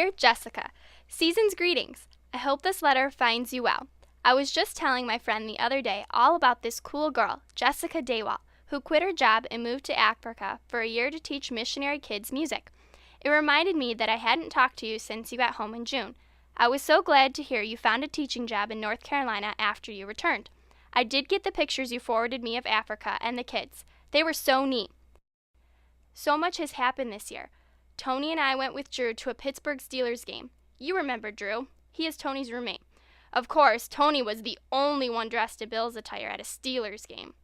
Dear Jessica, season's greetings. I hope this letter finds you well. I was just telling my friend the other day all about this cool girl, Jessica Daywall, who quit her job and moved to Africa for a year to teach missionary kids music. It reminded me that I hadn't talked to you since you got home in June. I was so glad to hear you found a teaching job in North Carolina after you returned. I did get the pictures you forwarded me of Africa and the kids. They were so neat. So much has happened this year. Tony and I went with Drew to a Pittsburgh Steelers game. You remember Drew. He is Tony's roommate. Of course, Tony was the only one dressed in Bills attire at a Steelers game.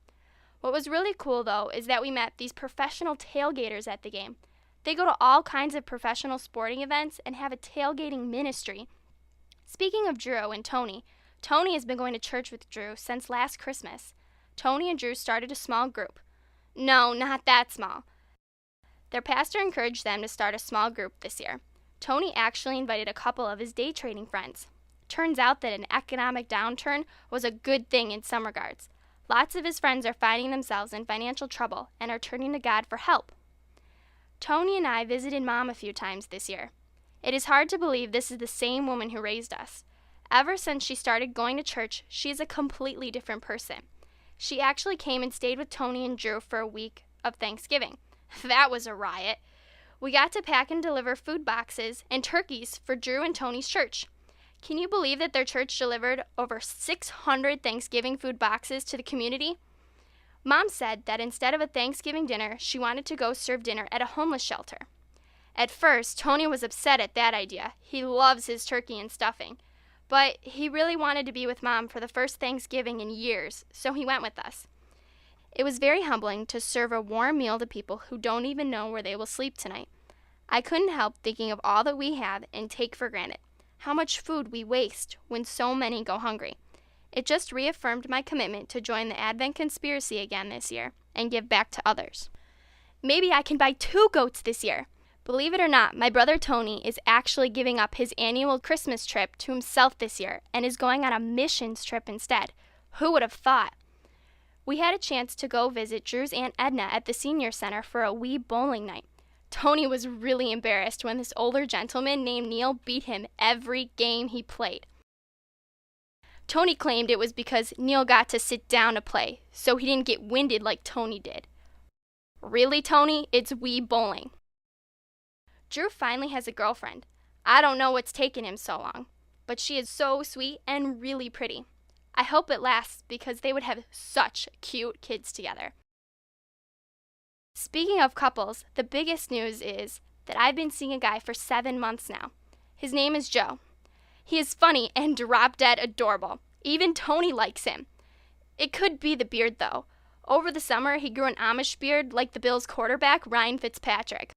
What was really cool, though, is that we met these professional tailgaters at the game. They go to all kinds of professional sporting events and have a tailgating ministry. Speaking of Drew and Tony has been going to church with Drew since last Christmas. Tony and Drew started a small group. No, not that small. Their pastor encouraged them to start a small group this year. Tony actually invited a couple of his day trading friends. Turns out that an economic downturn was a good thing in some regards. Lots of his friends are finding themselves in financial trouble and are turning to God for help. Tony and I visited Mom a few times this year. It is hard to believe this is the same woman who raised us. Ever since she started going to church, she is a completely different person. She actually came and stayed with Tony and Drew for a week of Thanksgiving. That was a riot. We got to pack and deliver food boxes and turkeys for Drew and Tony's church. Can you believe that their church delivered over 600 Thanksgiving food boxes to the community? Mom said that instead of a Thanksgiving dinner, she wanted to go serve dinner at a homeless shelter. At first, Tony was upset at that idea. He loves his turkey and stuffing. But he really wanted to be with Mom for the first Thanksgiving in years, so he went with us. It was very humbling to serve a warm meal to people who don't even know where they will sleep tonight. I couldn't help thinking of all that we have and take for granted, how much food we waste when so many go hungry. It just reaffirmed my commitment to join the Advent conspiracy again this year and give back to others. Maybe I can buy 2 goats this year. Believe it or not, my brother Tony is actually giving up his annual Christmas trip to himself this year and is going on a missions trip instead. Who would have thought? We had a chance to go visit Drew's Aunt Edna at the senior center for a wee bowling night. Tony was really embarrassed when this older gentleman named Neil beat him every game he played. Tony claimed it was because Neil got to sit down to play, so he didn't get winded like Tony did. Really, Tony? It's wee bowling. Drew finally has a girlfriend. I don't know what's taken him so long, but she is so sweet and really pretty. I hope it lasts because they would have such cute kids together. Speaking of couples, the biggest news is that I've been seeing a guy for 7 months now. His name is Joe. He is funny and drop-dead adorable. Even Tony likes him. It could be the beard, though. Over the summer, he grew an Amish beard like the Bills' quarterback, Ryan Fitzpatrick.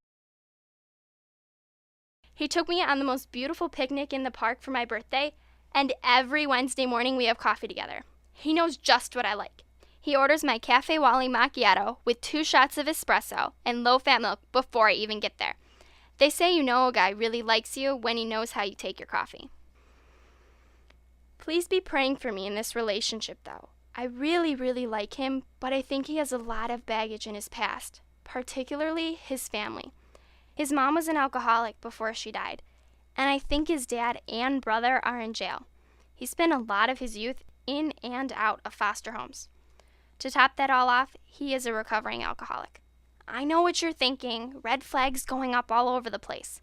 He took me on the most beautiful picnic in the park for my birthday, and every Wednesday morning we have coffee together. He knows just what I like. He orders my Cafe Wally macchiato with 2 shots of espresso and low-fat milk before I even get there. They say you know a guy really likes you when he knows how you take your coffee. Please be praying for me in this relationship, though. I really, really like him, but I think he has a lot of baggage in his past, particularly his family. His mom was an alcoholic before she died, and I think his dad and brother are in jail. He spent a lot of his youth in and out of foster homes. To top that all off, he is a recovering alcoholic. I know what you're thinking, red flags going up all over the place.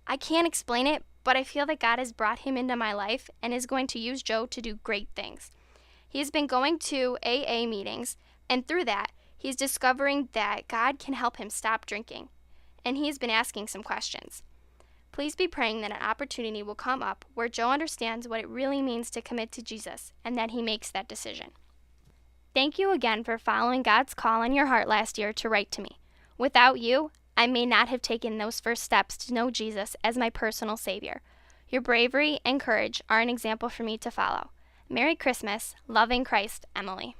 I can't explain it, but I feel that God has brought him into my life and is going to use Joe to do great things. He has been going to AA meetings, and through that, he's discovering that God can help him stop drinking, and he's been asking some questions. Please be praying that an opportunity will come up where Joe understands what it really means to commit to Jesus and that he makes that decision. Thank you again for following God's call on your heart last year to write to me. Without you, I may not have taken those first steps to know Jesus as my personal Savior. Your bravery and courage are an example for me to follow. Merry Christmas, loving Christ, Emily.